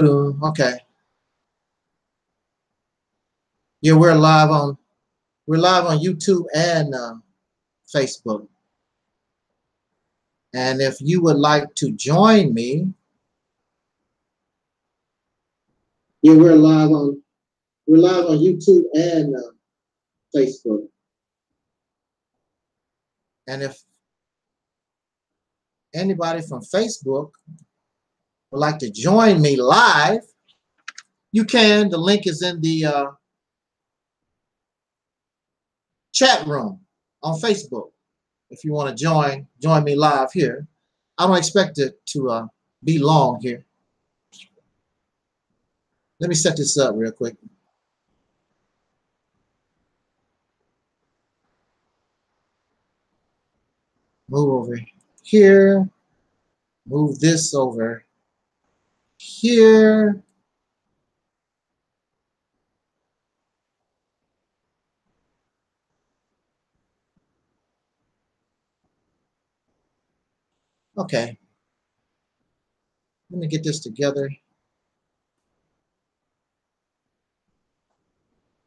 Okay. Yeah, we're live on YouTube and Facebook. And if you would like to join me, yeah, we're live on YouTube and Facebook. And if anybody from Facebook would like to join me live, you can. The link is in the chat room on Facebook. If you want to join me live here. I don't expect it to be long here. Let me set this up real quick. Move over here. Move this over here. Okay. Let me get this together.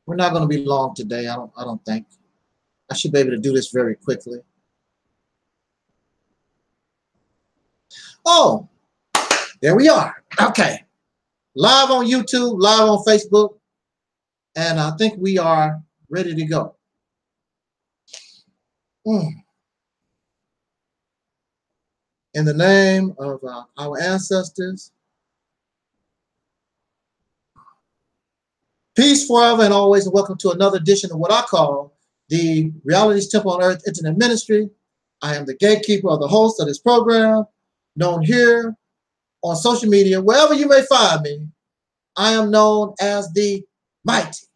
We're not going to be long today, I don't think. I should be able to do this very quickly. Oh, there we are. Okay. Live on YouTube, live on Facebook, and I think we are ready to go. In the name of our ancestors, peace forever and always, and welcome to another edition of what I call the Reality's Temple on Earth Internet Ministry. I am the gatekeeper of the host of this program, known here on social media, wherever you may find me. I am known as the mighty,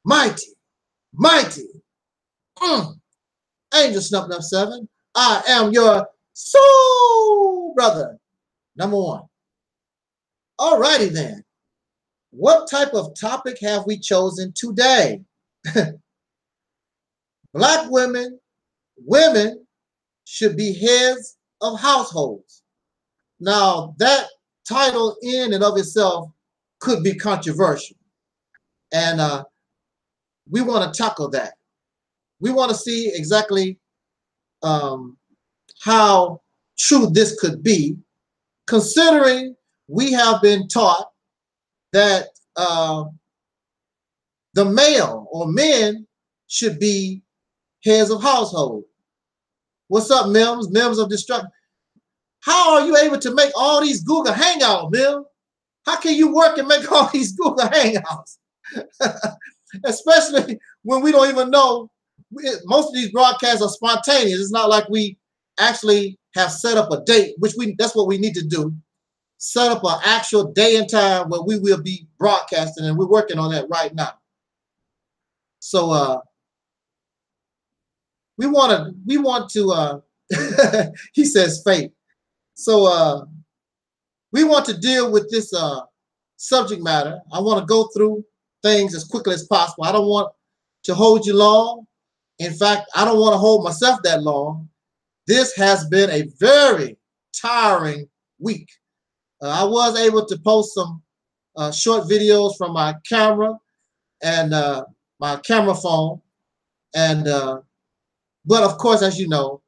mighty, mighty Angel Snuffing Up 7. I am your soul brother, number one. Alrighty then. What type of topic have we chosen today? Black women should be heads of households. Now, that title in and of itself could be controversial. And we want to tackle that. We want to see exactly how true this could be, considering we have been taught that the male or men should be heads of household. What's up, Mims? Mims of Destruction. How are you able to make all these Google Hangouts, Mims? How can you work and make all these Google Hangouts? Especially when we don't even know. Most of these broadcasts are spontaneous. It's not like we actually have set up a date, which that's what we need to do. Set up an actual day and time where we will be broadcasting, and we're working on that right now. So we want to he says fate. So we want to deal with this subject matter. I want to go through things as quickly as possible. I don't want to hold you long. In fact, I don't want to hold myself that long. This has been a very tiring week. I was able to post some short videos from my camera and my camera phone. And but of course, as you know,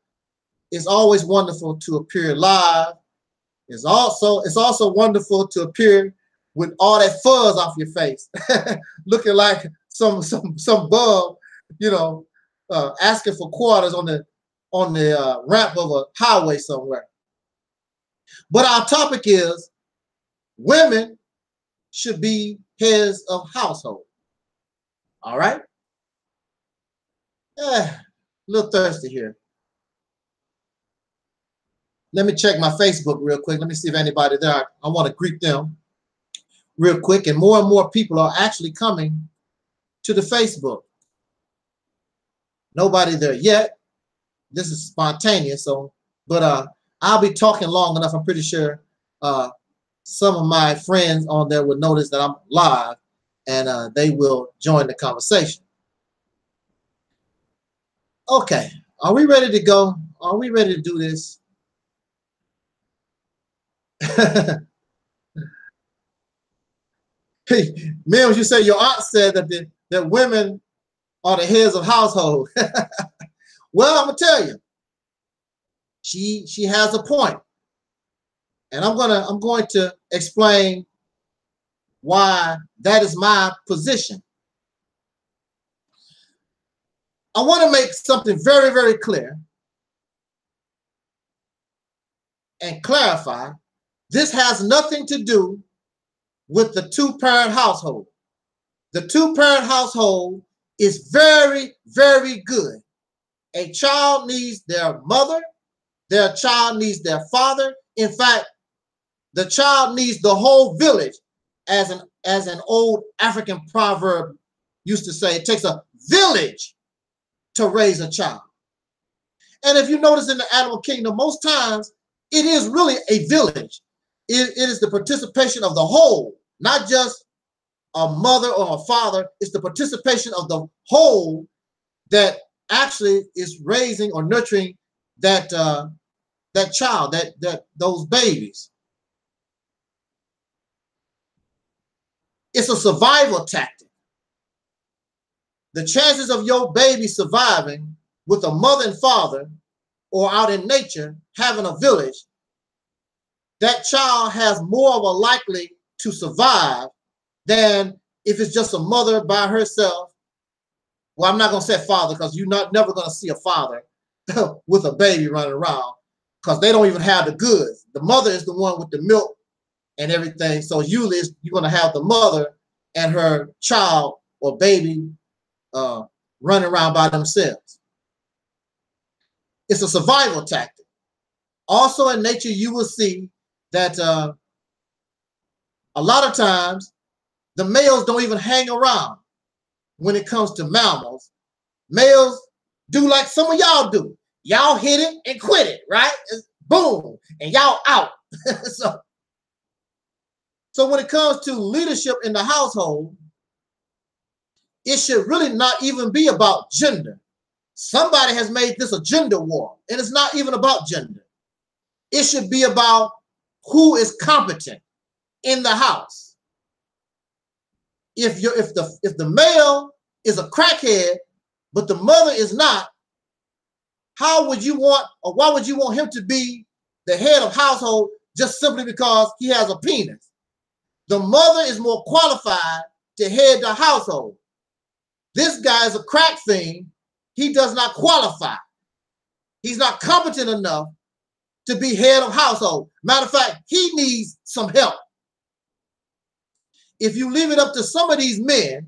it's always wonderful to appear live. It's also wonderful to appear with all that fuzz off your face, looking like some bum, you know, asking for quarters on the ramp of a highway somewhere. But our topic is women should be heads of household. All right. A little thirsty here. Let me check my Facebook real quick. Let me see if anybody there. I want to greet them real quick. And more people are actually coming to the Facebook. Nobody there yet. This is spontaneous. So, but I'll be talking long enough. I'm pretty sure some of my friends on there will notice that I'm live, and they will join the conversation. Okay. Are we ready to go? Are we ready to do this? Man, you say your aunt said that women are the heads of household. Well, I'm gonna tell you, she has a point, and I'm going to explain why that is my position. I want to make something very, very clear and clarify. This has nothing to do with the two-parent household. The two-parent household is very, very good. A child needs their mother, their child needs their father. In fact, the child needs the whole village, as an old African proverb used to say. It takes a village to raise a child. And if you notice in the animal kingdom, most times it is really a village. It is the participation of the whole, not just a mother or a father. It's the participation of the whole that actually is raising or nurturing that that child, those babies. It's a survival tactic. The chances of your baby surviving with a mother and father or out in nature having a village, that child has more of a likely to survive than if it's just a mother by herself. Well, I'm not going to say father, because you're never going to see a father with a baby running around, because they don't even have the goods. The mother is the one with the milk and everything. So usually you're going to have the mother and her child or baby running around by themselves. It's a survival tactic. Also in nature, you will see that a lot of times the males don't even hang around when it comes to mammals. Males do like some of y'all do. Y'all hit it and quit it, right? Boom, and y'all out. So when it comes to leadership in the household, it should really not even be about gender. Somebody has made this a gender war, and it's not even about gender. It should be about who is competent in the house. If the male is a crackhead, but the mother is not, how would you want, or why would you want him to be the head of household just simply because he has a penis? The mother is more qualified to head the household. This guy is a crack fiend. He does not qualify. He's not competent enough to be head of household. Matter of fact, he needs some help. If you leave it up to some of these men,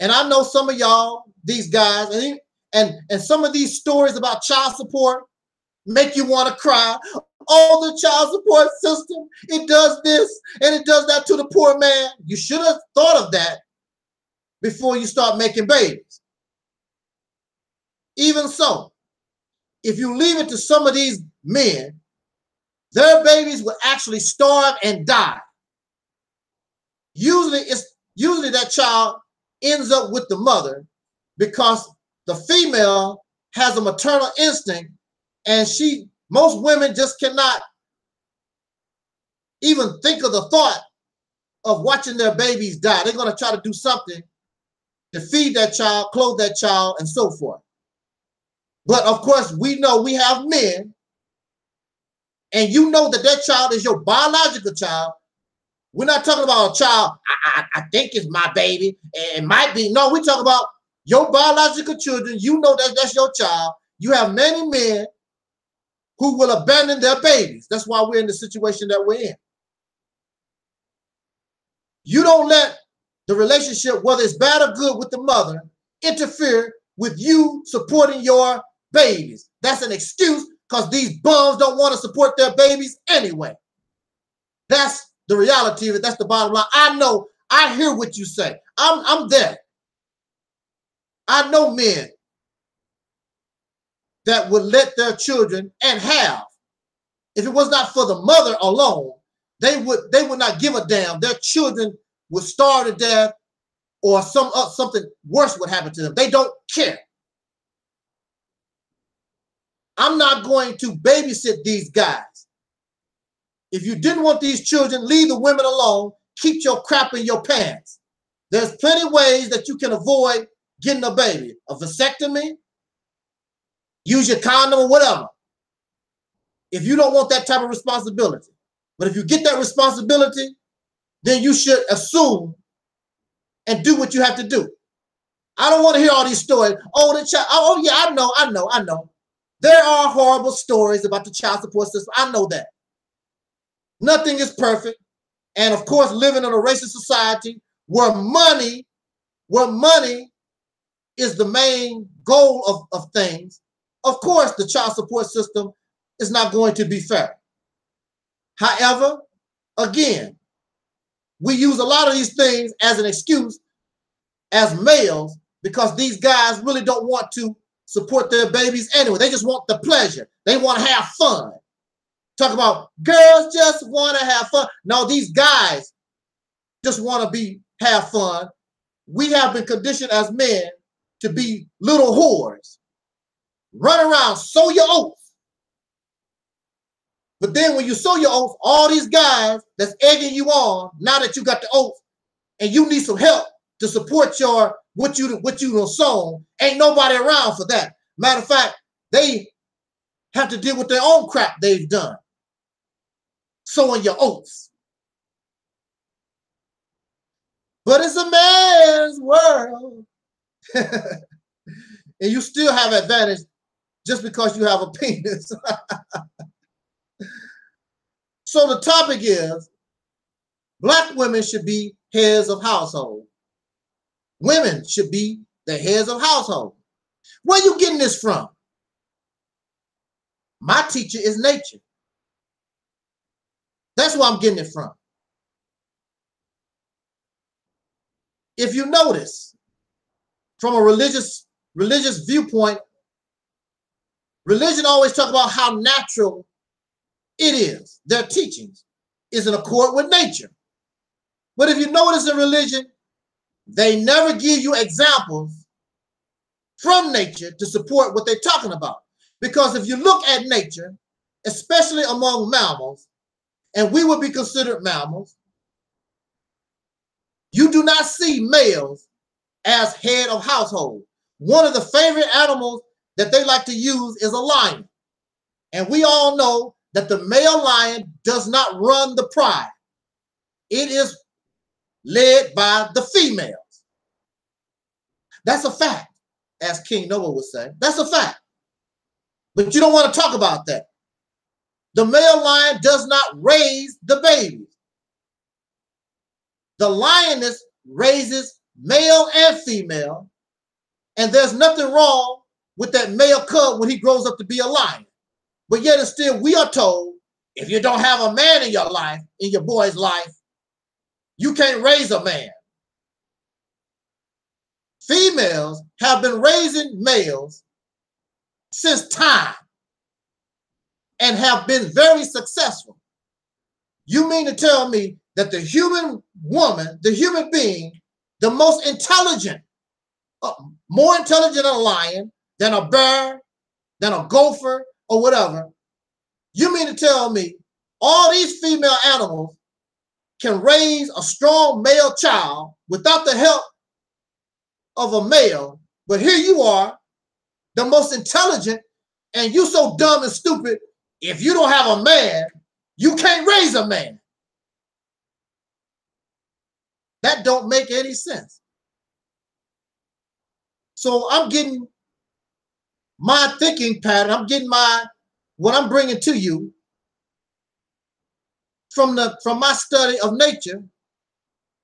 and I know some of y'all, these guys, and some of these stories about child support make you want to cry. Oh, the child support system, it does this and it does that to the poor man. You should have thought of that before you start making babies. Even so, if you leave it to some of these men, their babies will actually starve and die. Usually that child ends up with the mother, because the female has a maternal instinct, and most women just cannot even think of the thought of watching their babies die. They're going to try to do something to feed that child, clothe that child, and so forth. But of course, we know we have men, and you know that child is your biological child. We're not talking about a child, I think it's my baby, it might be. No, we're talking about your biological children. You know that that's your child. You have many men who will abandon their babies. That's why we're in the situation that we're in. You don't let the relationship, whether it's bad or good with the mother, interfere with you supporting your babies. That's an excuse, because these bums don't want to support their babies anyway. That's the reality of it. That's the bottom line. I know, I hear what you say. I'm there. I know men that would let their children, and have, if it was not for the mother alone, they would not give a damn. Their children would starve to death, or something worse would happen to them. They don't care. I'm not going to babysit these guys. If you didn't want these children, leave the women alone. keep your crap in your pants. There's plenty of ways that you can avoid getting a baby. A vasectomy, use your condom or whatever. If you don't want that type of responsibility. But if you get that responsibility, then you should assume and do what you have to do. I don't want to hear all these stories. Oh, the child. Oh, yeah, I know. There are horrible stories about the child support system. I know that. Nothing is perfect. And of course, living in a racist society where money is the main goal of things, of course, the child support system is not going to be fair. However, again, we use a lot of these things as an excuse as males because these guys really don't want to support their babies anyway. They just want the pleasure. They want to have fun. Talk about girls just want to have fun. No, these guys just want to have fun. We have been conditioned as men to be little whores. Run around, sow your oats. But then when you sow your oats, all these guys that's egging you on, now that you got the oats and you need some help to support your what you done sown, ain't nobody around for that. Matter of fact, they have to deal with their own crap they've done. Sowing your oats. But it's a man's world. And you still have advantage just because you have a penis. So the topic is, Black women should be heads of household. Women should be the heads of household. Where are you getting this from? My teacher is nature. That's where I'm getting it from. If you notice, from a religious viewpoint, religion always talk about how natural it is. Their teachings is in accord with nature. But if you notice in religion, they never give you examples from nature to support what they're talking about. Because if you look at nature, especially among mammals, and we would be considered mammals, you do not see males as head of household. One of the favorite animals that they like to use is a lion. And we all know that the male lion does not run the pride. It is led by the females. That's a fact, as King Noah would say. That's a fact. But you don't want to talk about that. The male lion does not raise the babies. The lioness raises male and female, and there's nothing wrong with that male cub when he grows up to be a lion. But yet and still, we are told, if you don't have a man in your life, in your boy's life, you can't raise a man. Females have been raising males since time and have been very successful. You mean to tell me that the human woman, the human being, the most intelligent, more intelligent than a lion, than a bear, than a gopher, or whatever, you mean to tell me all these female animals can raise a strong male child without the help of a male, but here you are, the most intelligent, and you so dumb and stupid, if you don't have a man, you can't raise a man. That don't make any sense. So I'm getting my thinking pattern, I'm getting what I'm bringing to you from my study of nature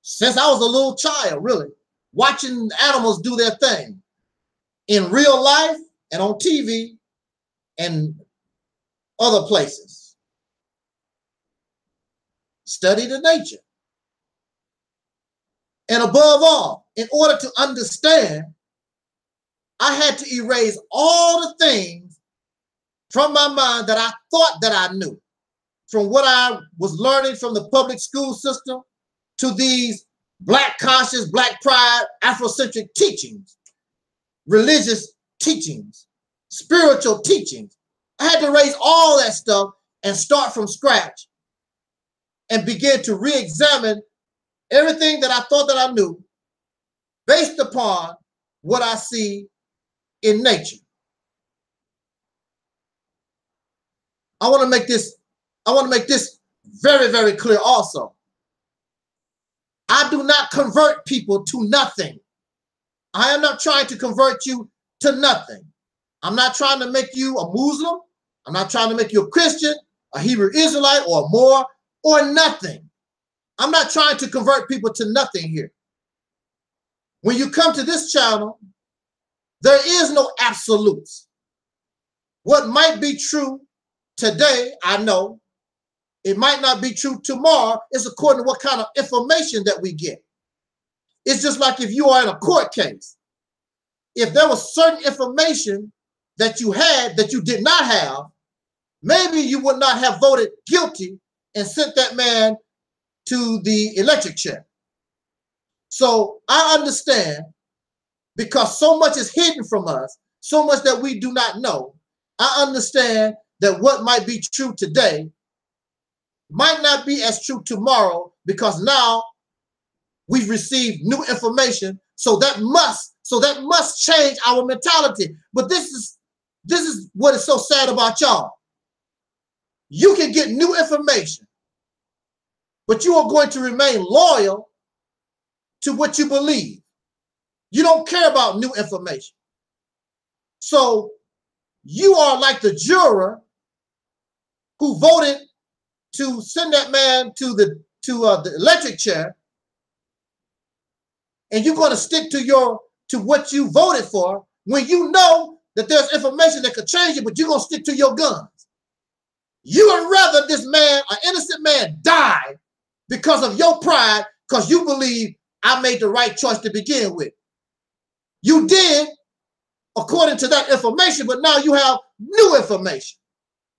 since I was a little child, really, watching animals do their thing in real life and on TV and other places. Study the nature. And above all, in order to understand, I had to erase all the things from my mind that I thought that I knew, from what I was learning from the public school system to these Black conscious, Black pride, Afrocentric teachings, religious teachings, spiritual teachings. I had to erase all that stuff and start from scratch and begin to re-examine everything that I thought that I knew based upon what I see in nature. I want to make this very, very clear also. I do not convert people to nothing. I am not trying to convert you to nothing. I'm not trying to make you a Muslim. I'm not trying to make you a Christian, a Hebrew Israelite, or more, or nothing. I'm not trying to convert people to nothing here. When you come to this channel, there is no absolutes. What might be true today, I know. It might not be true tomorrow. It's according to what kind of information that we get. It's just like if you are in a court case. If there was certain information that you had that you did not have, maybe you would not have voted guilty and sent that man to the electric chair. So I understand, because so much is hidden from us, so much that we do not know. I understand that what might be true today might not be as true tomorrow, because now we've received new information. So that must change our mentality. But this is what is so sad about y'all. You can get new information, but you are going to remain loyal to what you believe. You don't care about new information. So you are like the juror who voted to send that man to the electric chair, and you're going to stick to what you voted for when you know that there's information that could change it, but you're going to stick to your guns. You would rather this man, an innocent man, die because of your pride, because you believe I made the right choice to begin with. You did according to that information, but now you have new information.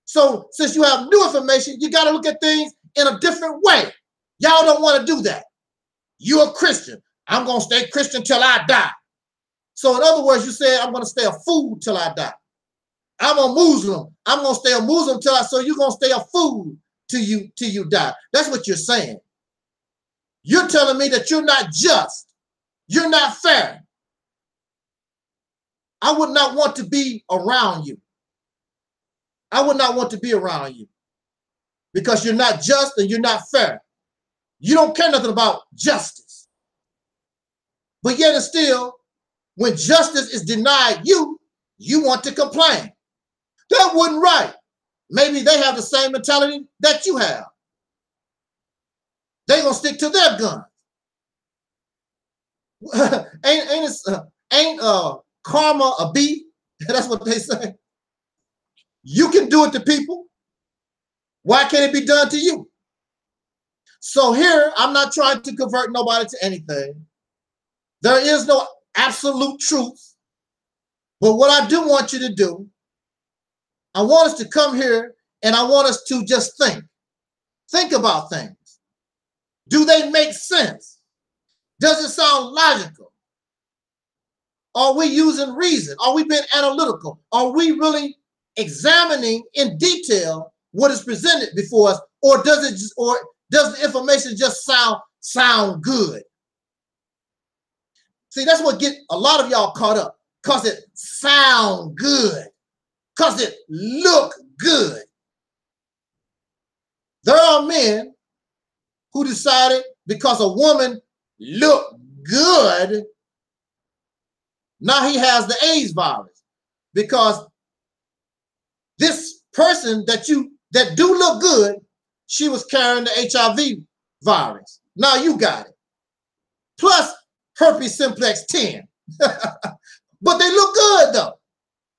So since you have new information, you got to look at things in a different way. Y'all don't want to do that. You're a Christian. I'm going to stay Christian till I die. So in other words, you say, I'm going to stay a fool till I die. I'm a Muslim. I'm going to stay a Muslim till I, so you're going to stay a fool till you die. That's what you're saying. You're telling me that you're not just. You're not fair. I would not want to be around you. I would not want to be around you because you're not just and you're not fair. You don't care nothing about justice. But yet and still, when justice is denied you, you want to complain. That wasn't right. Maybe they have the same mentality that you have. They're going to stick to their guns. ain't karma a bee? That's what they say. You can do it to people. Why can't it be done to you? So here, I'm not trying to convert nobody to anything. There is no absolute truth. But what I do want you to do, I want us to come here and I want us to just think. Think about things. Do they make sense? Does it sound logical? Are we using reason? Are we being analytical? Are we really examining in detail what is presented before us, or does the information just sound good? See, that's what get a lot of y'all caught up, because it sound good, because it look good. There are men who decided because a woman looked good, now he has the AIDS virus, because this person that do look good, she was carrying the HIV virus. Now you got it. Plus herpes simplex 10. But they look good though.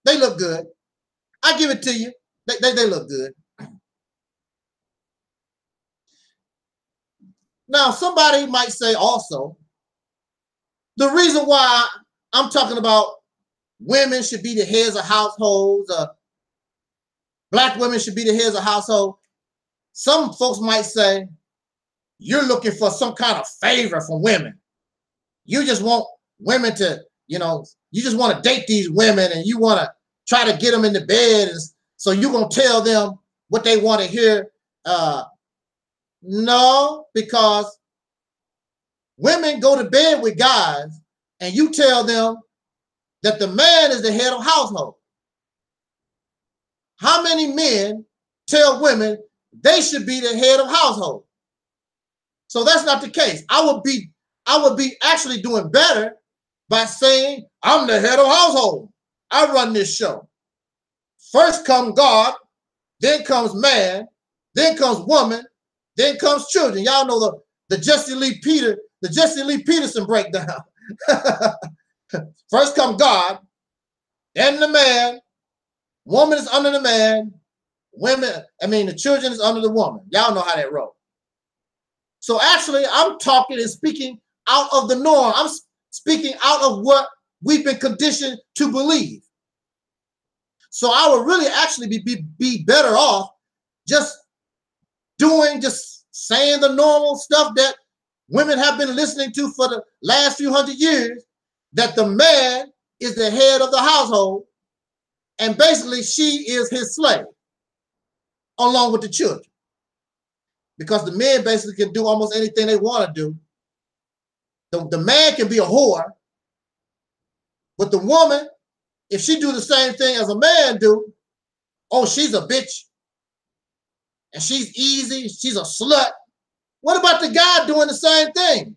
They look good. I give it to you. They look good. Now somebody might say also, the reason why I'm talking about women should be the heads of households, Black women should be the heads of household. Some folks might say, you're looking for some kind of favor from women. You just want women to, you just want to date these women and you want to try to get them in the bed. And so you're going to tell them what they want to hear. No, because women go to bed with guys and you tell them that the man is the head of household. How many men tell women they should be the head of household? So that's not the case. I would be actually doing better by saying I'm the head of household. I run this show. First comes God, then comes man, then comes woman, then comes children. Y'all know the Jesse Lee Peterson breakdown. First comes God, then the man, woman is under the man, the children is under the woman. Y'all know how that rolls. So actually, I'm talking and speaking out of the norm. I'm speaking out of what we've been conditioned to believe. So I would really actually be better off just saying the normal stuff that women have been listening to for the last few hundred years, that the man is the head of the household, and basically she is his slave, along with the children. Because the men basically can do almost anything they want to do. The man can be a whore, but the woman, if she do the same thing as a man do, oh, she's a bitch, and she's easy, she's a slut. What about the guy doing the same thing?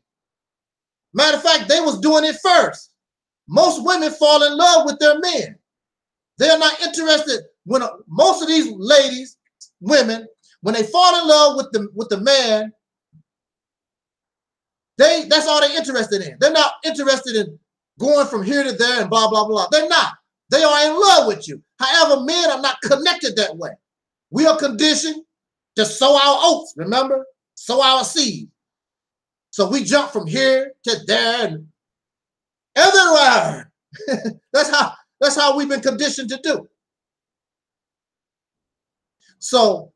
Matter of fact, they was doing it first. Most women fall in love with their men. They're not interested when most of these ladies, women, when they fall in love with the man, that's all they're interested in. They're not interested in going from here to there and blah, blah, blah. They're not. They are in love with you. However, men are not connected that way. We are conditioned to sow our oats, remember? Sow our seed. So we jump from here to there and everywhere. That's how we've been conditioned to do. So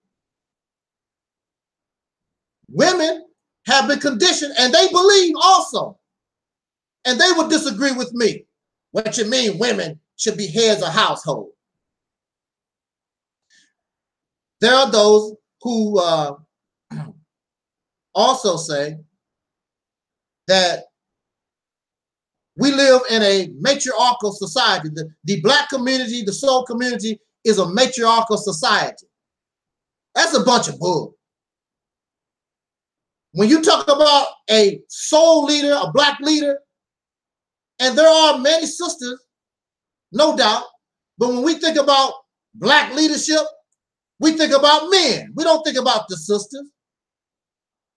women have been conditioned, and they believe also, and they would disagree with me. What you mean women should be heads of household? There are those who also say that we live in a matriarchal society. The Black community, the soul community, is a matriarchal society. That's a bunch of bull. When you talk about a soul leader, a Black leader, and there are many sisters, no doubt, but when we think about Black leadership, we think about men. We don't think about the sisters.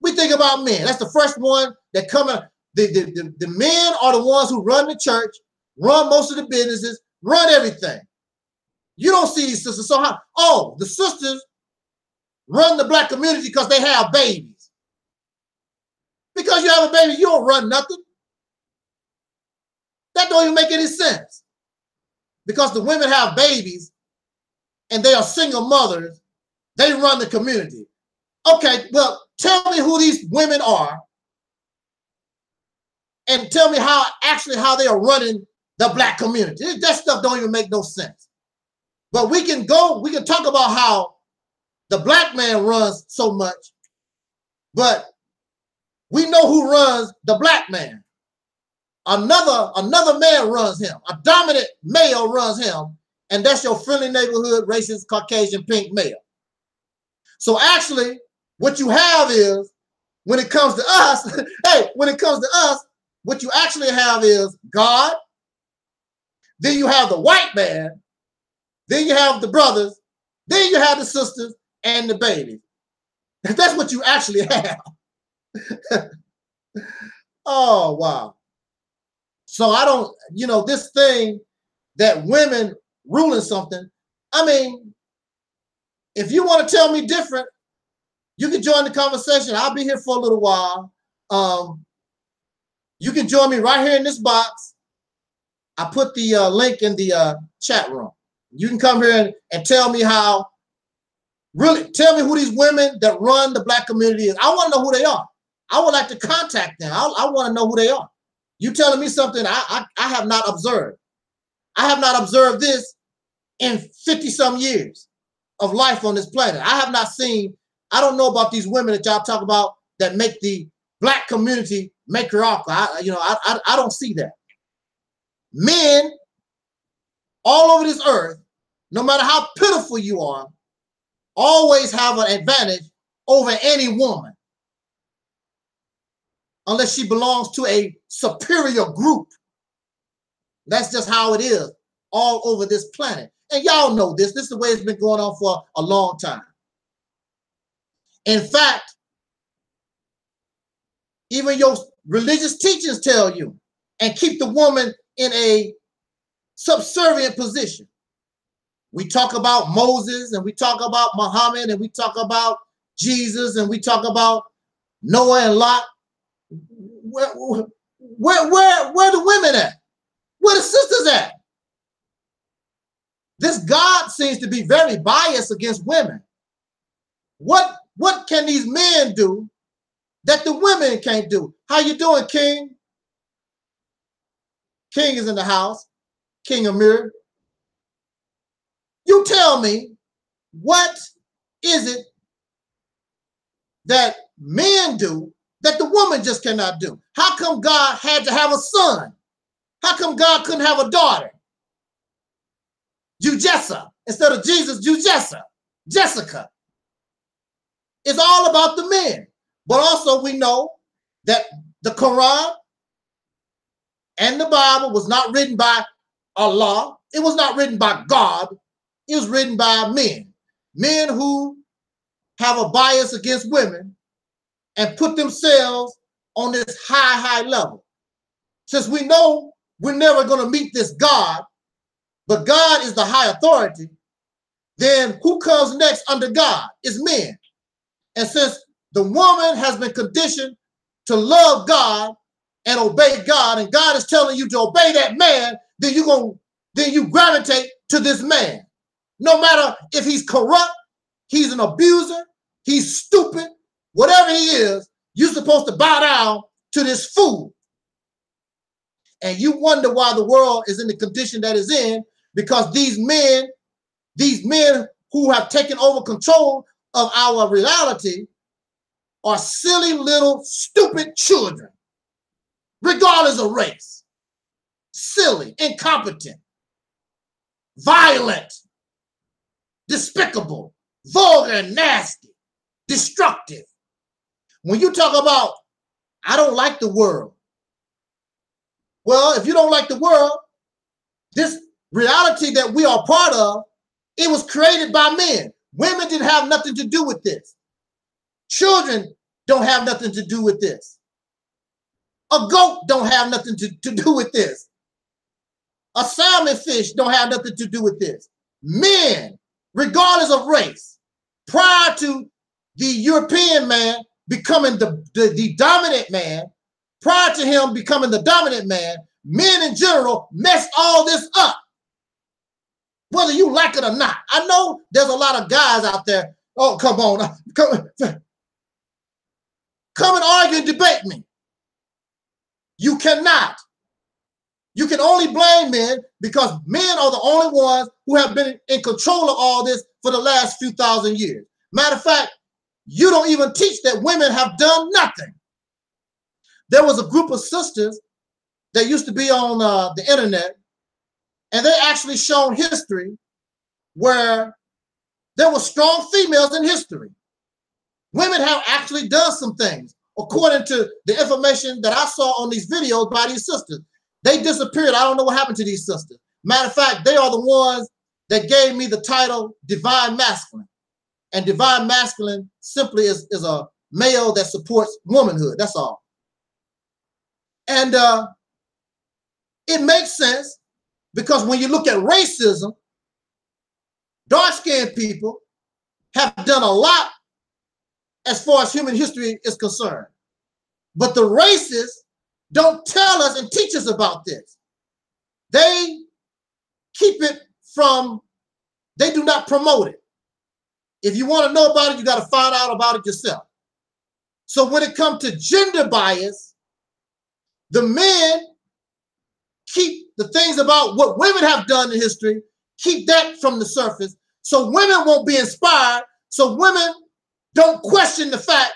We think about men. That's the first one that come in. The men are the ones who run the church, run most of the businesses, run everything. You don't see these sisters. So how? Oh, the sisters run the Black community because they have babies. Because you have a baby, you don't run nothing. That don't even make any sense. Because the women have babies and they are single mothers, they run the community. Okay, well, tell me who these women are and tell me how they are running the Black community. That stuff don't even make no sense. But we can talk about how the Black man runs so much, but we know who runs the Black man. Another man runs him. A dominant male runs him, and that's your friendly neighborhood, racist, Caucasian, pink male. So actually, what you have is, when it comes to us, what you actually have is God, then you have the white man, then you have the brothers, then you have the sisters and the babies. That's what you actually have. Oh, wow. So I don't, this thing that women ruling something, I mean, if you want to tell me different, you can join the conversation. I'll be here for a little while. You can join me right here in this box. I put the link in the chat room. You can come here and tell me tell me who these women that run the Black community is. I want to know who they are. I would like to contact them. I want to know who they are. You telling me something I have not observed. I have not observed this in 50-some years of life on this planet. I have not seen, I don't know about these women that y'all talk about that make the Black community matriarchal. I don't see that. Men all over this earth, no matter how pitiful you are, always have an advantage over any woman, unless she belongs to a superior group. That's just how it is all over this planet. And y'all know this. This is the way it's been going on for a long time. In fact, even your religious teachings tell you and keep the woman in a subservient position. We talk about Moses, and we talk about Muhammad, and we talk about Jesus, and we talk about Noah and Lot. Where the women at? Where the sisters at? This God seems to be very biased against women. What can these men do that the women can't do? How you doing, King? King is in the house. King Amir. You tell me, what is it that men do that the woman just cannot do? How come God had to have a son? How come God couldn't have a daughter? Jujessa, instead of Jesus, Jujessa, Jessica. It's all about the men. But also we know that the Quran and the Bible was not written by Allah. It was not written by God. It was written by men. Men who have a bias against women and put themselves on this high level. Since we know we're never going to meet this God, but God is the high authority, then who comes next under God? It's men. And since the woman has been conditioned to love God and obey God, and God is telling you to obey that man, then you gravitate to this man. No matter if he's corrupt, he's an abuser, he's stupid, whatever he is, you're supposed to bow down to this fool. And you wonder why the world is in the condition that it's in, because these men who have taken over control of our reality are silly little stupid children, regardless of race. Silly, incompetent, violent, despicable, vulgar, nasty, destructive. When you talk about, I don't like the world. Well, if you don't like the world, this reality that we are part of, it was created by men. Women didn't have nothing to do with this. Children don't have nothing to do with this. A goat don't have nothing to do with this. A salmon fish don't have nothing to do with this. Men, regardless of race, prior to the European man becoming the dominant man, prior to him becoming the dominant man, men in general messed all this up, whether you like it or not. I know there's a lot of guys out there, oh, come on, come and argue and debate me. You cannot. You can only blame men because men are the only ones who have been in control of all this for the last few thousand years. Matter of fact, you don't even teach that women have done nothing. There was a group of sisters that used to be on the internet, and they actually shown history where there were strong females in history. Women have actually done some things, according to the information that I saw on these videos by these sisters. They disappeared. I don't know what happened to these sisters. Matter of fact, they are the ones that gave me the title Divine Masculine. And Divine Masculine simply is a male that supports womanhood. That's all. And it makes sense because when you look at racism, dark-skinned people have done a lot as far as human history is concerned. But the racists don't tell us and teach us about this. They keep it from, they do not promote it. If you want to know about it, you got to find out about it yourself. So when it comes to gender bias, the men keep the things about what women have done in history, keep that from the surface, so women won't be inspired, so women don't question the fact,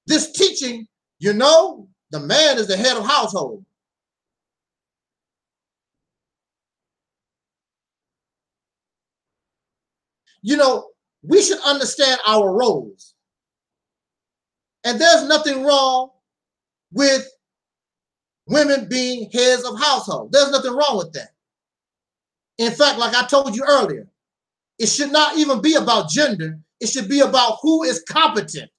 this teaching, you know, the man is the head of household. You know, we should understand our roles. And there's nothing wrong with women being heads of household. There's nothing wrong with that. In fact, like I told you earlier, it should not even be about gender. It should be about who is competent.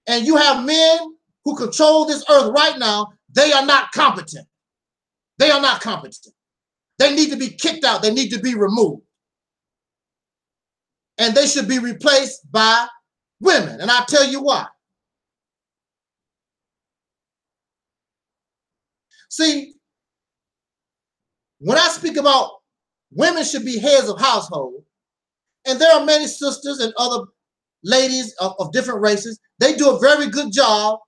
And you have men who control this earth right now. They are not competent. They are not competent. They need to be kicked out. They need to be removed. And they should be replaced by women. And I'll tell you why. See, when I speak about women should be heads of household, and there are many sisters and other ladies of different races, they do a very good job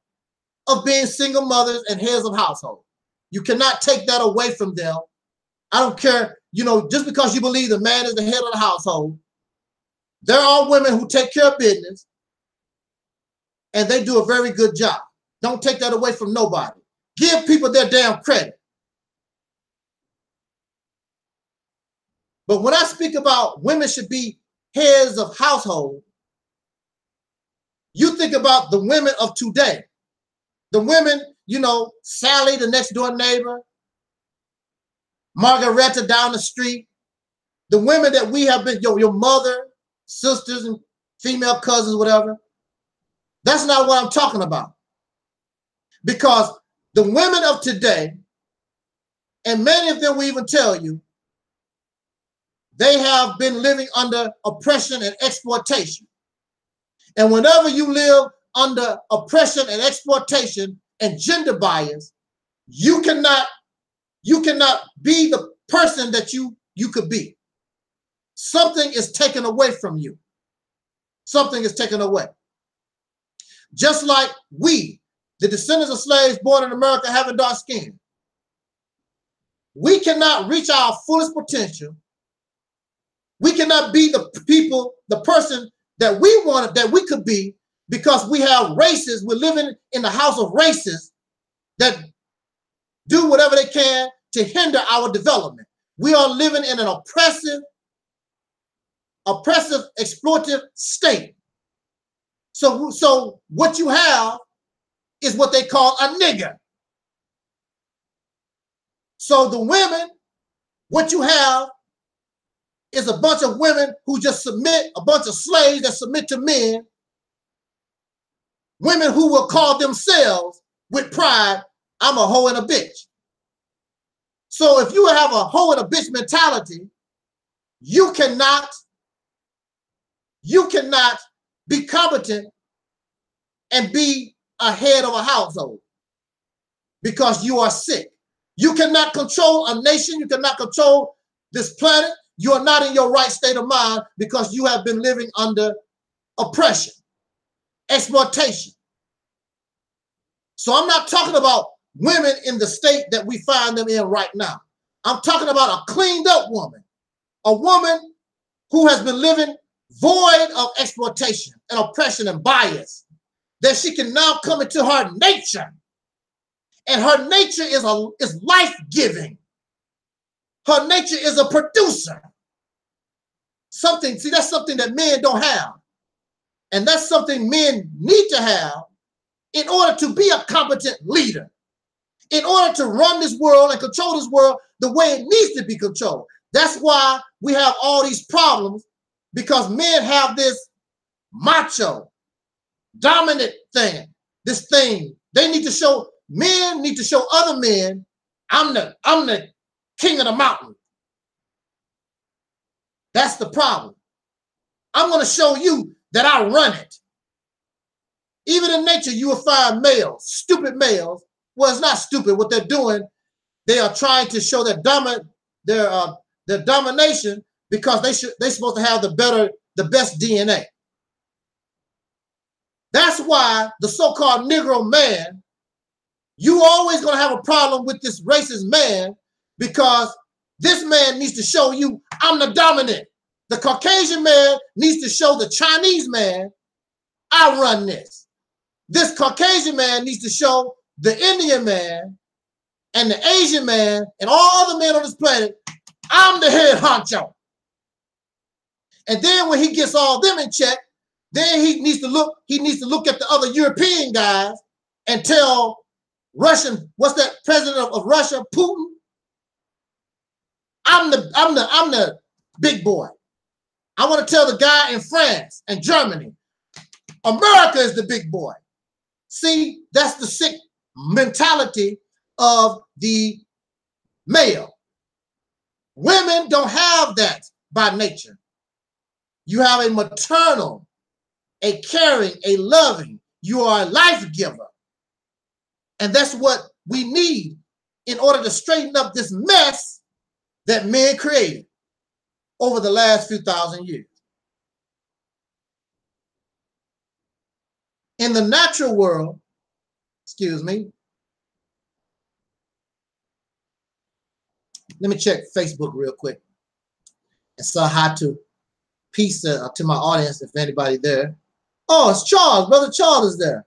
of being single mothers and heads of household. You cannot take that away from them. I don't care, you know, just because you believe the man is the head of the household, there are women who take care of business and they do a very good job. Don't take that away from nobody. Give people their damn credit. But when I speak about women should be heads of household, you think about the women of today. The women, you know, Sally, the next door neighbor, Margareta down the street, the women that we have been, your mother, sisters and female cousins, whatever. That's not what I'm talking about. Because the women of today, and many of them will even tell you, they have been living under oppression and exploitation. And whenever you live under oppression and exploitation and gender bias, you cannot be the person that you could be. Something is taken away from you. Something is taken away. Just like we, the descendants of slaves born in America having dark skin, we cannot reach our fullest potential. We cannot be the people, the person that we wanted, that we could be, because we have races. We're living in the house of races that do whatever they can to hinder our development. We are living in an oppressive, exploitive state. So what you have is what they call a nigger. So the women, what you have is a bunch of women who just submit, a bunch of slaves that submit to men, women who will call themselves with pride, I'm a hoe and a bitch. So if you have a hoe and a bitch mentality, you cannot be competent and be a head of a household because you are sick. You cannot control a nation. You cannot control this planet. You are not in your right state of mind because you have been living under oppression, exploitation. So I'm not talking about women in the state that we find them in right now. I'm talking about a cleaned up woman, a woman who has been living void of exploitation and oppression and bias, that she can now come into her nature. And her nature is life-giving. Her nature is a producer. That's something that men don't have. And that's something men need to have in order to be a competent leader, in order to run this world and control this world the way it needs to be controlled. That's why we have all these problems, because men have this macho, dominant thing, this thing. Men need to show other men, I'm the king of the mountain. That's the problem. I'm going to show you that I run it. Even in nature, you will find males, stupid males. Well, it's not stupid. What they're doing, they are trying to show their domination because they're supposed to have the best DNA. That's why the so-called Negro man, you always going to have a problem with this racist man, because this man needs to show you, I'm the dominant. The Caucasian man needs to show the Chinese man, I run this. This Caucasian man needs to show the Indian man, and the Asian man, and all other men on this planet, I'm the head honcho. And then when he gets all them in check, then he needs to look at the other European guys and tell Russian, what's that president of Russia, Putin? I'm the big boy. I want to tell the guy in France and Germany, America is the big boy. See, that's the sick mentality of the male. Women don't have that by nature. You have a maternal, a caring, a loving. You are a life giver. And that's what we need in order to straighten up this mess that men created over the last few thousand years. In the natural world, excuse me, let me check Facebook real quick and say hi to peace to my audience, if anybody there. Oh, it's Charles. Brother Charles is there.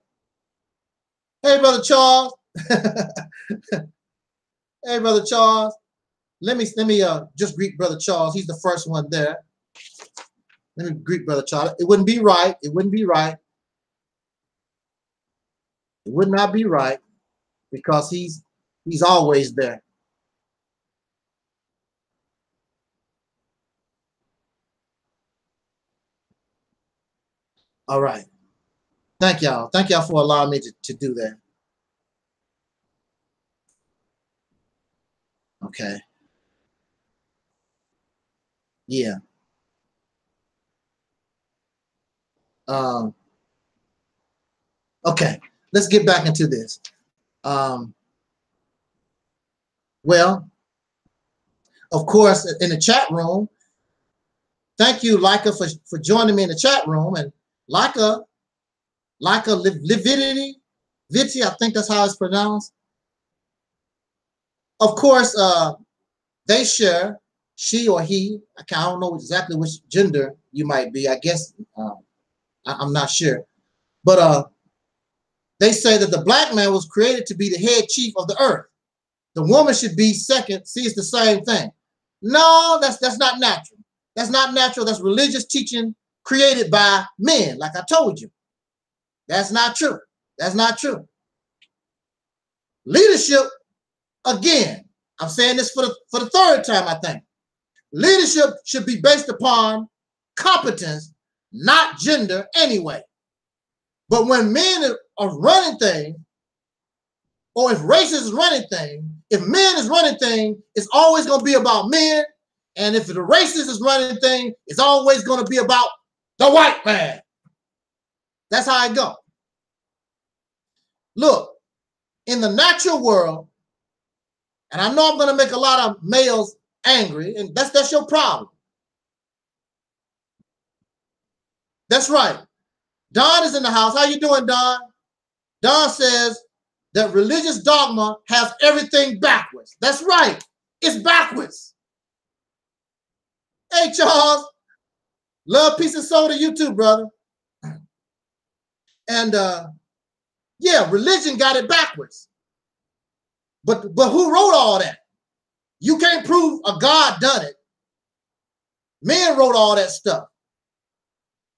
Hey, Brother Charles. Hey, Brother Charles. Let me just greet Brother Charles. He's the first one there. Let me greet Brother Charles. It wouldn't be right. It wouldn't be right. It would not be right because he's always there. All right. Thank y'all. Thank y'all for allowing me to do that. Okay. Yeah. Okay. Let's get back into this. Well, of course, in the chat room, thank you, Micah, for joining me in the chat room. And Micah Lividity, I think that's how it's pronounced. Of course, they share, she or he, I don't know exactly which gender you might be. I guess, I'm not sure. But they say that the black man was created to be the head chief of the earth. The woman should be second. See, it's the same thing. No, that's not natural. That's not natural. That's religious teaching created by men, like I told you. That's not true. That's not true. Leadership, again, I'm saying this for the third time, I think. Leadership should be based upon competence, not gender anyway. But when men are running things, or if races is running things, if men is running things, it's always going to be about men. And if the racist is running things, it's always going to be about the white man. That's how it goes. Look, in the natural world, and I know I'm going to make a lot of males angry, and that's your problem. That's right. Don is in the house. How you doing, Don? Don says that religious dogma has everything backwards. That's right. It's backwards. Hey, Charles. Love, peace, and soul to you too, brother. And yeah, religion got it backwards. But who wrote all that? You can't prove a God done it. Men wrote all that stuff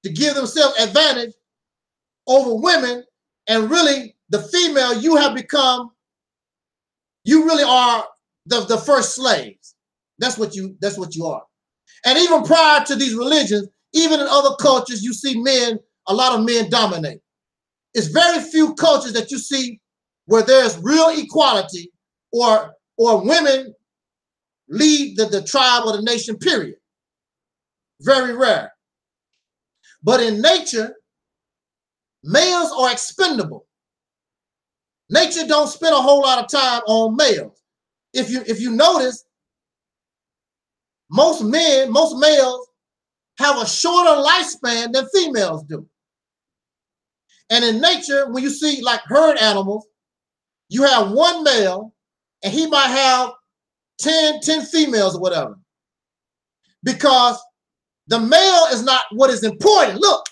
to give themselves advantage over women, and really the female, you have become, you really are the first slaves. That's what you are. And even prior to these religions, even in other cultures, you see men, a lot of men dominate. It's very few cultures that you see where there's real equality or women lead the tribe or the nation, period. Very rare. But in nature, males are expendable. Nature don't spend a whole lot of time on males. If you notice, most males have a shorter lifespan than females do. And in nature, when you see like herd animals, you have one male and he might have 10 females or whatever. Because the male is not what is important. Look,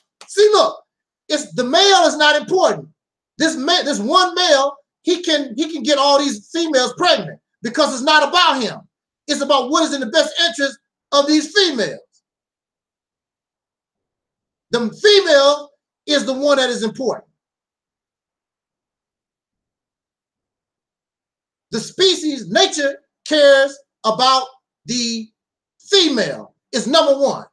it's the male is not important. This one male he can get all these females pregnant because it's not about him. It's about what is in the best interest of these females. The female is the one that is important. The species, nature cares about the female. It's number one.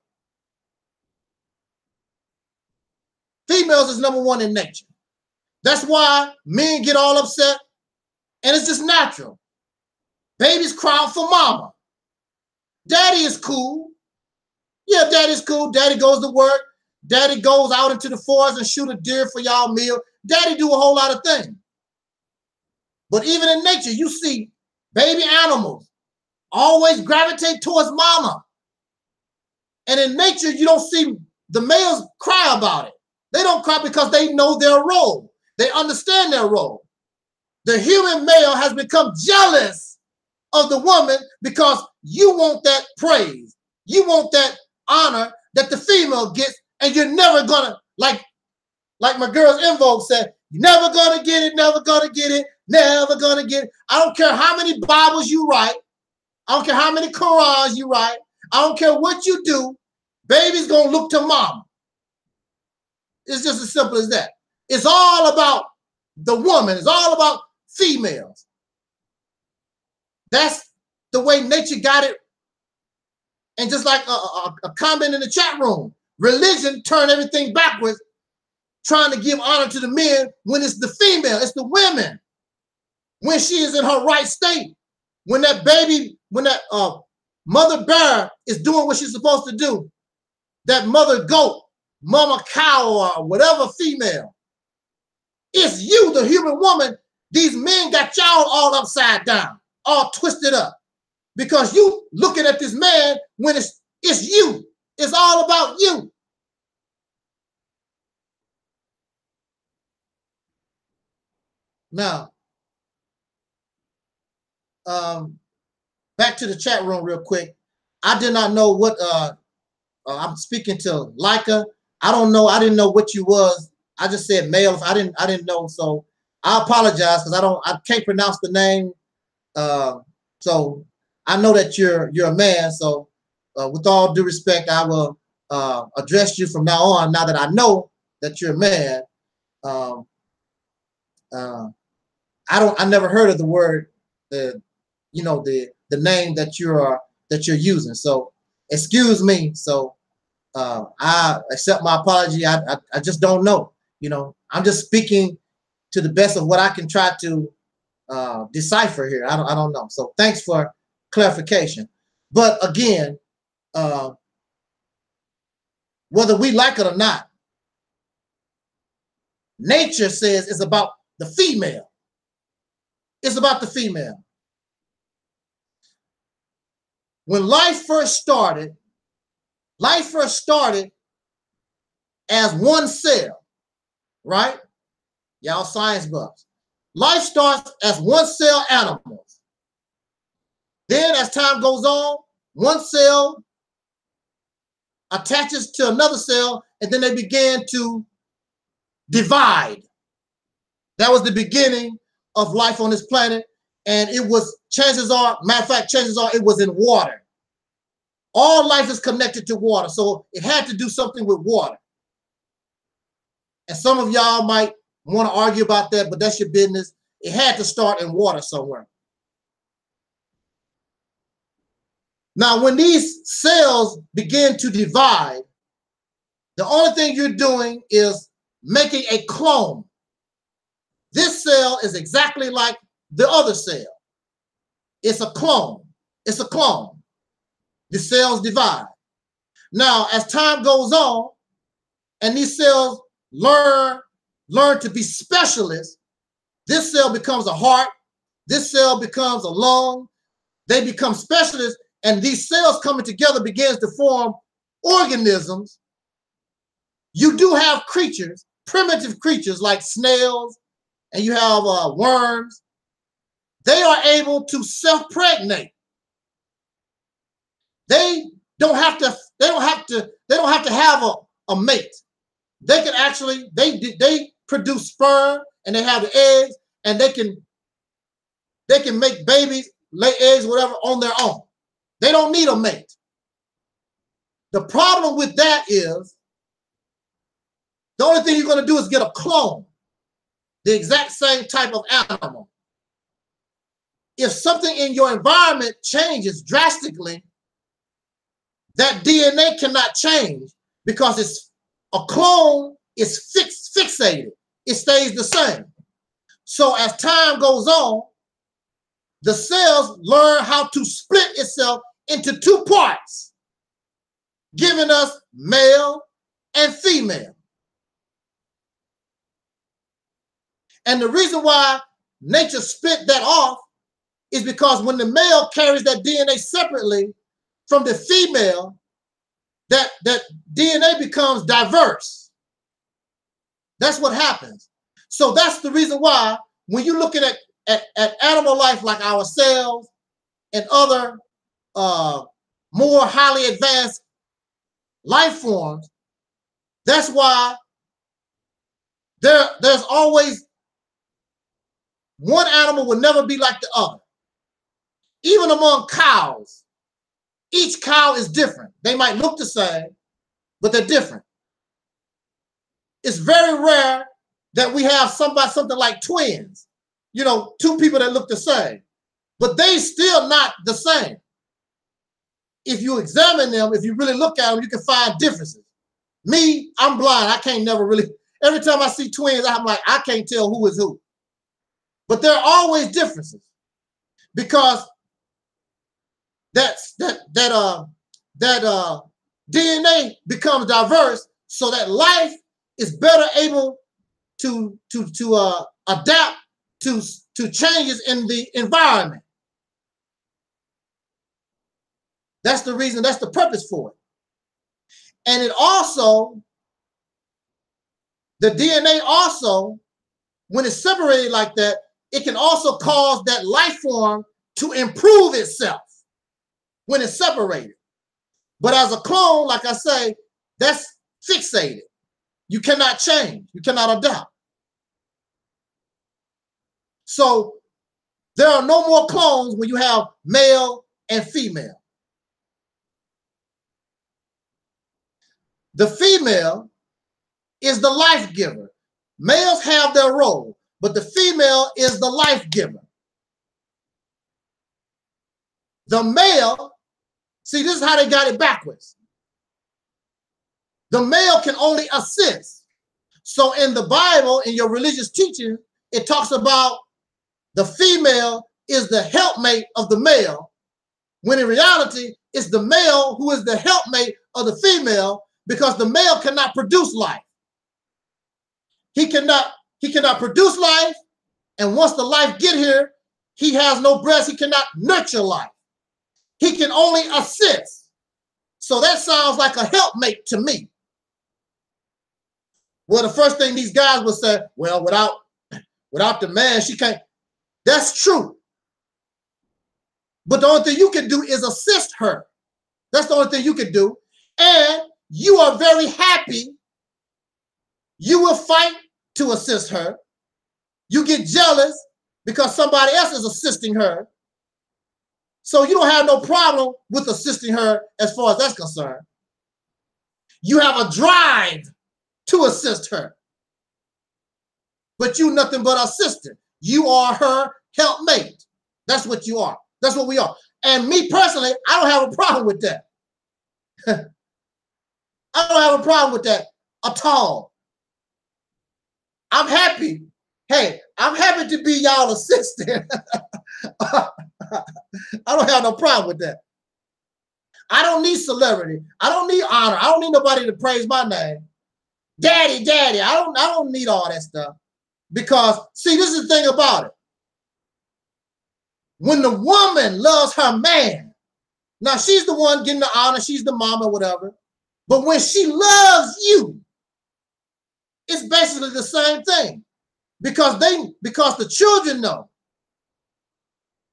Females is number one in nature. That's why men get all upset, and it's just natural. Babies cry for mama. Daddy is cool. Yeah, daddy's cool. Daddy goes to work. Daddy goes out into the forest and shoot a deer for y'all meal. Daddy do a whole lot of things. But even in nature, you see baby animals always gravitate towards mama. And in nature, you don't see the males cry about it. They don't cry because they know their role. They understand their role. The human male has become jealous of the woman because you want that praise. You want that honor that the female gets, and you're never gonna, like my girl's In Vogue said, you're never gonna get it, never gonna get it, never gonna get it. I don't care how many Bibles you write. I don't care how many Qurans you write. I don't care what you do. Baby's gonna look to mama. It's just as simple as that. It's all about the woman. It's all about females. That's the way nature got it. And just like a comment in the chat room, religion turned everything backwards, trying to give honor to the men when it's the female, it's the women. When she is in her right state, when that baby, when that mother bear is doing what she's supposed to do, that mother goat, mama cow, or whatever female, it's you, the human woman. These men got y'all all upside down, all twisted up, because you looking at this man when it's you. It's all about you. Now, back to the chat room real quick. I did not know what I'm speaking to Micah. I don't know. I didn't know what you was. I just said males. I didn't know. So I apologize because I can't pronounce the name. So I know that you're a man. So with all due respect, I will address you from now on. Now that I know that you're a man, I never heard of the word, the name that you're using. So excuse me. So I accept my apology. I just don't know. I'm just speaking to the best of what I can try to decipher here. I don't know. So thanks for clarification. But again, whether we like it or not, nature says it's about the female. It's about the female. When life first started as one cell, right? Y'all science buffs. Life starts as one cell animals. Then as time goes on, one cell attaches to another cell, and then they began to divide. That was the beginning of life on this planet. And it was, chances are, it was in water. All life is connected to water. So it had to do something with water. And some of y'all might want to argue about that, but that's your business. It had to start in water somewhere. Now, when these cells begin to divide, the only thing you're doing is making a clone. This cell is exactly like the other cell. It's a clone. It's a clone. The cells divide. Now, as time goes on, and these cells learn to be specialists, this cell becomes a heart. This cell becomes a lung. They become specialists, and these cells coming together begins to form organisms. You do have creatures, primitive creatures like snails, and you have worms. They are able to self-pregnate. They don't have to have a mate. They can actually, they produce sperm, and they have the eggs, and they can make babies, lay eggs, whatever, on their own. They don't need a mate. The problem with that is the only thing you're going to do is get a clone, the exact same type of animal. If something in your environment changes drastically, that DNA cannot change because it's a clone is fixated. It stays the same. So as time goes on, the cells learn how to split itself into two parts, giving us male and female. And the reason why nature split that off is because when the male carries that DNA separately from the female, that DNA becomes diverse. That's what happens. So that's the reason why when you're looking at animal life like ourselves and other more highly advanced life forms, that's why there's always one animal will never be like the other. Even among cows, each cow is different. They might look the same, but they're different. It's very rare that we have something like twins, you know, two people that look the same, but they still not the same. If you examine them, if you really look at them, you can find differences. Me, I'm blind. I can't never really, every time I see twins, I'm like, I can't tell who is who. But there are always differences because that DNA becomes diverse so that life is better able to adapt to changes in the environment. That's the reason, that's the purpose for it. And it also, the DNA also, when it's separated like that, it can also cause that life form to improve itself when it's separated. But as a clone, like I say, that's fixated. You cannot change. You cannot adapt. So there are no more clones when you have male and female. The female is the life giver. Males have their role, but the female is the life giver. The male, see, this is how they got it backwards. The male can only assist. So in the Bible, in your religious teaching, it talks about the female is the helpmate of the male, when in reality, it's the male who is the helpmate of the female, because the male cannot produce life. He cannot produce life, and once the life get here, he has no breast, he cannot nurture life. He can only assist. So that sounds like a helpmate to me. Well, the first thing these guys would say, well, without the man, she can't. That's true. But the only thing you can do is assist her. That's the only thing you can do. And you are very happy. You will fight to assist her. You get jealous because somebody else is assisting her. So you don't have no problem with assisting her as far as that's concerned. You have a drive to assist her. But you nothing but assistant. You are her helpmate. That's what you are. That's what we are. And me personally, I don't have a problem with that. I don't have a problem with that at all. I'm happy. Hey, I'm happy to be y'all assistant. I don't have no problem with that. I don't need celebrity. I don't need honor. I don't need nobody to praise my name. Daddy, daddy. I don't need all that stuff. Because, see, this is the thing about it. When the woman loves her man, now she's the one getting the honor, she's the mama, whatever. But when she loves you, it's basically the same thing. Because the children know,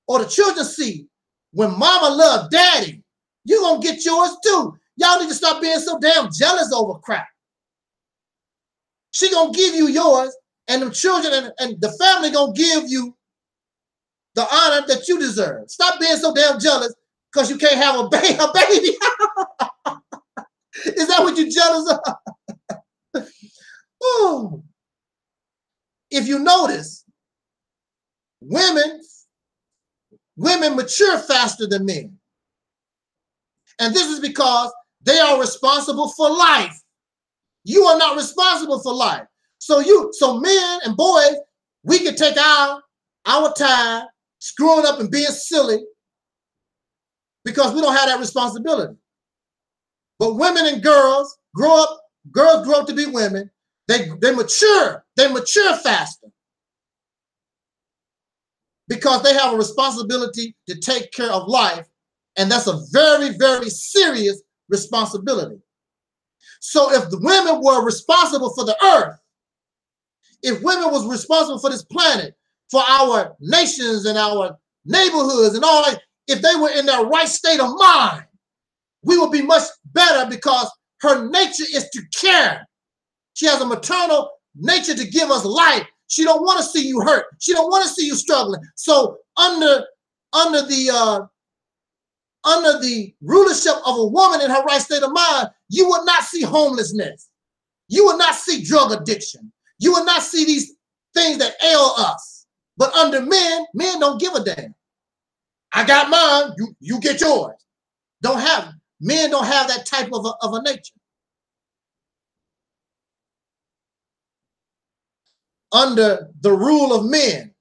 or the children see, when mama loves daddy, you're going to get yours too. Y'all need to stop being so damn jealous over crap. She going to give you yours, And the children and the family gonna give you the honor that you deserve. Stop being so damn jealous because you can't have a baby. Is that what you're jealous of? Oh. If you notice, women mature faster than men. And this is because they are responsible for life. You are not responsible for life. So men and boys, we can take our time screwing up and being silly because we don't have that responsibility. But women and girls grow up to be women. They mature faster because they have a responsibility to take care of life, and that's a very, very serious responsibility. So if the women were responsible for the earth, if women was responsible for this planet, for our nations and our neighborhoods and all that, if they were in their right state of mind, we would be much better because her nature is to care. She has a maternal nature to give us life. She don't want to see you hurt. She don't want to see you struggling. So under the rulership of a woman in her right state of mind, you would not see homelessness. You would not see drug addiction. You would not see these things that ail us. But under men don't give a damn. I got mine, you get yours. Men don't have that type of a nature. Under the rule of men.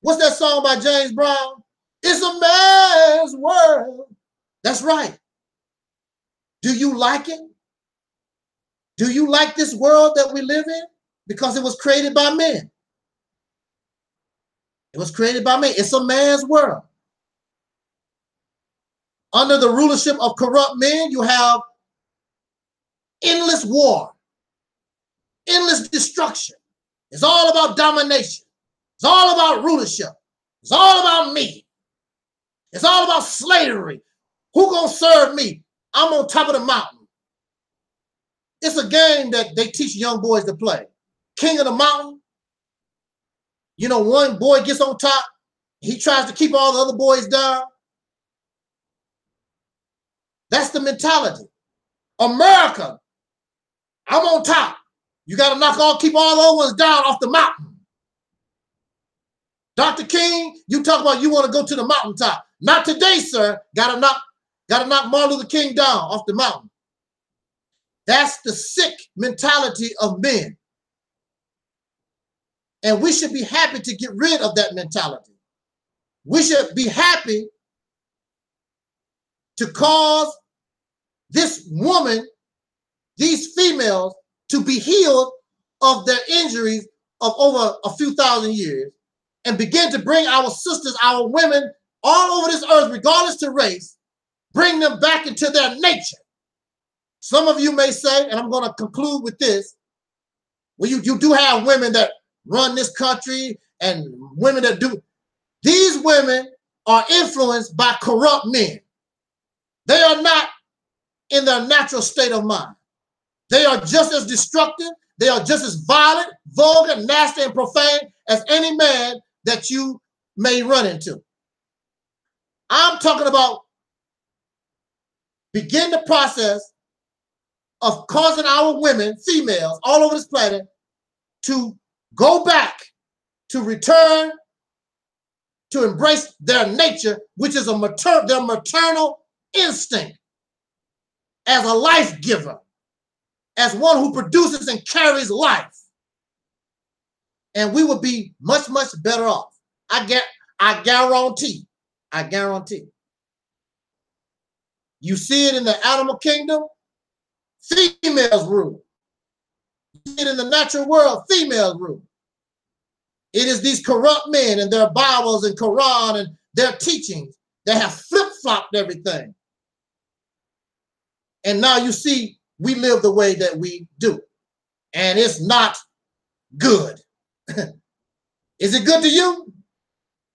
What's that song by James Brown? It's a man's world. That's right. Do you like it? Do you like this world that we live in? Because it was created by men. It was created by men. It's a man's world. Under the rulership of corrupt men, you have endless war, endless destruction. It's all about domination. It's all about rulership. It's all about me. It's all about slavery. Who gonna serve me? I'm on top of the mountain. It's a game that they teach young boys to play. King of the mountain. You know, one boy gets on top. He tries to keep all the other boys down. That's the mentality. America, I'm on top. You got to keep all the other ones down off the mountain. Dr. King, you talk about you want to go to the mountaintop. Not today, sir. Got to knock Martin Luther King down off the mountain. That's the sick mentality of men. And we should be happy to get rid of that mentality. We should be happy to cause this woman, these females, to be healed of their injuries of over a few thousand years and begin to bring our sisters, our women all over this earth, regardless to race, bring them back into their nature. Some of you may say, and I'm going to conclude with this, well, you do have women that run this country and women that do. These women are influenced by corrupt men. They are not in their natural state of mind. They are just as destructive. They are just as violent, vulgar, nasty, and profane as any man that you may run into. I'm talking about begin the process of causing our women, females, all over this planet to go back, to return, to embrace their nature, which is their maternal instinct as a life giver, as one who produces and carries life. And we would be much, much better off. I guarantee. You see it in the animal kingdom, females rule. You see it in the natural world, females rule. It is these corrupt men and their Bibles and Quran and their teachings that have flip-flopped everything. And now you see we live the way that we do. And it's not good. Is it good to you?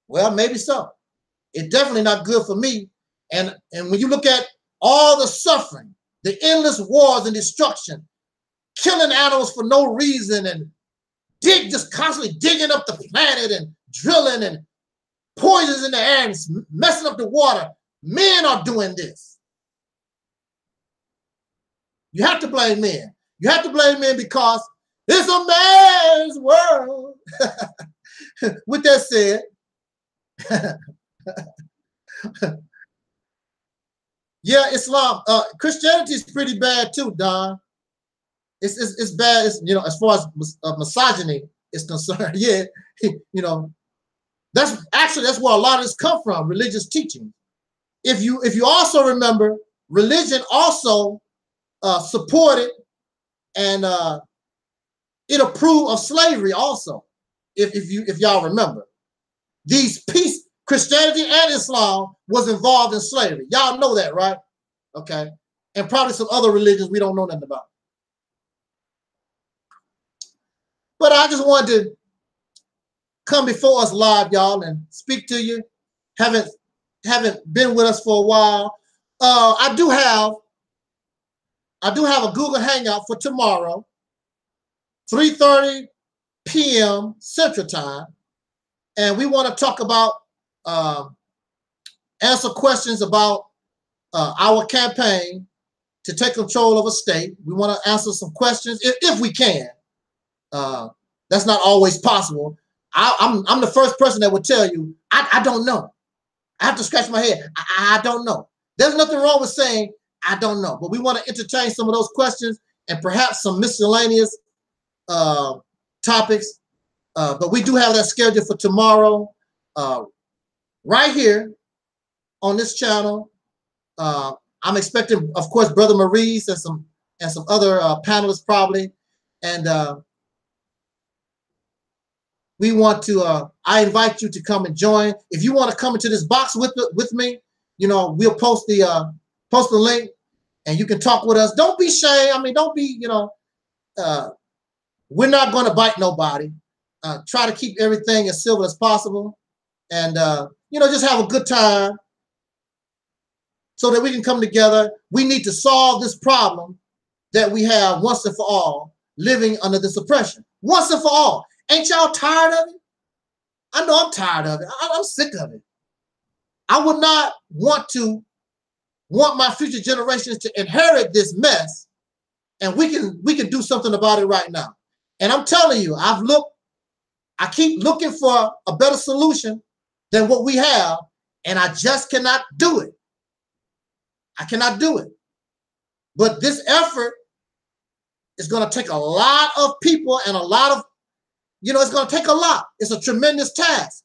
Well, maybe so. It's definitely not good for me. And when you look at all the suffering, the endless wars and destruction, killing animals for no reason and just constantly digging up the planet and drilling and poisons in the air and messing up the water. Men are doing this. You have to blame men. You have to blame men because it's a man's world. With that said, yeah, Islam, Christianity is pretty bad too, Don. It's bad. It's, you know, as far as misogyny is concerned. Yeah, you know, that's where a lot of this come from. Religious teaching. If you also remember, religion also supported and it approved of slavery also. If y'all remember, Christianity and Islam was involved in slavery. Y'all know that, right? Okay, and probably some other religions we don't know nothing about. But I just wanted to come before us live, y'all, and speak to you. Haven't been with us for a while. I do have a Google Hangout for tomorrow, 3:30 p.m. Central Time, and we want to talk about answer questions about our campaign to take control of a state. We want to answer some questions if we can. That's not always possible. I'm the first person that would tell you I don't know. I have to scratch my head. I don't know. There's nothing wrong with saying I don't know, but we want to entertain some of those questions and perhaps some miscellaneous topics. But we do have that scheduled for tomorrow, right here on this channel. I'm expecting, of course, Brother Maurice and some other panelists probably, and we want to. I invite you to come and join. If you want to come into this box with me, you know, we'll post the link, and you can talk with us. Don't be shy. I mean, don't be, you know. We're not going to bite nobody. Try to keep everything as civil as possible, and you know, just have a good time, so that we can come together. We need to solve this problem that we have once and for all, living under this oppression. Once and for all. Ain't y'all tired of it? I know I'm tired of it. I'm sick of it. I would not want my future generations to inherit this mess, and we can do something about it right now. And I'm telling you, I keep looking for a better solution than what we have, and I just cannot do it. I cannot do it. But this effort is going to take a lot of people and a lot of, you know, it's going to take a lot. It's a tremendous task,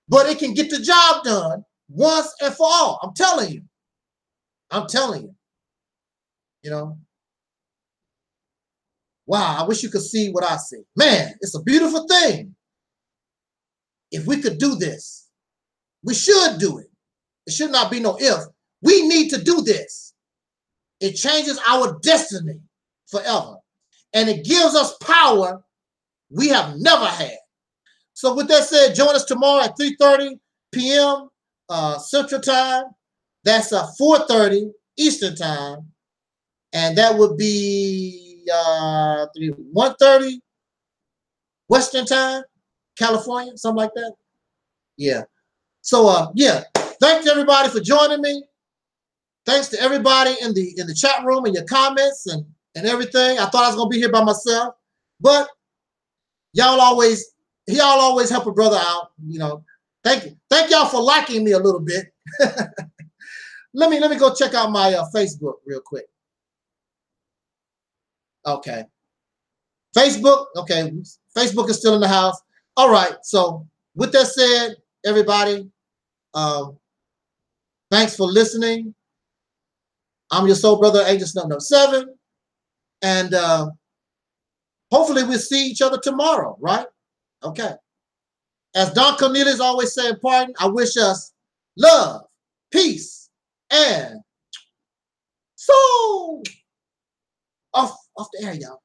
but it can get the job done once and for all. I'm telling you. I'm telling you. You know. Wow, I wish you could see what I see. Man, it's a beautiful thing. If we could do this, we should do it. It should not be no if. We need to do this. It changes our destiny forever. And it gives us power we have never had. So with that said, join us tomorrow at 3:30 p.m. Central Time. That's 4:30 Eastern Time. And that would be 1:30 Western Time, California, something like that. Yeah. So yeah, thanks everybody for joining me. Thanks to everybody in the chat room and your comments and everything. I thought I was gonna be here by myself, but y'all always help a brother out. You know, thank y'all for liking me a little bit. let me go check out my Facebook real quick. Okay, Facebook. Okay, Facebook is still in the house. All right. So with that said, everybody, thanks for listening. I'm your soul brother, Agent Number 7. And hopefully we'll see each other tomorrow, right? Okay. As Don Cornelius always said, pardon, I wish us love, peace, and soul. Off the air, y'all.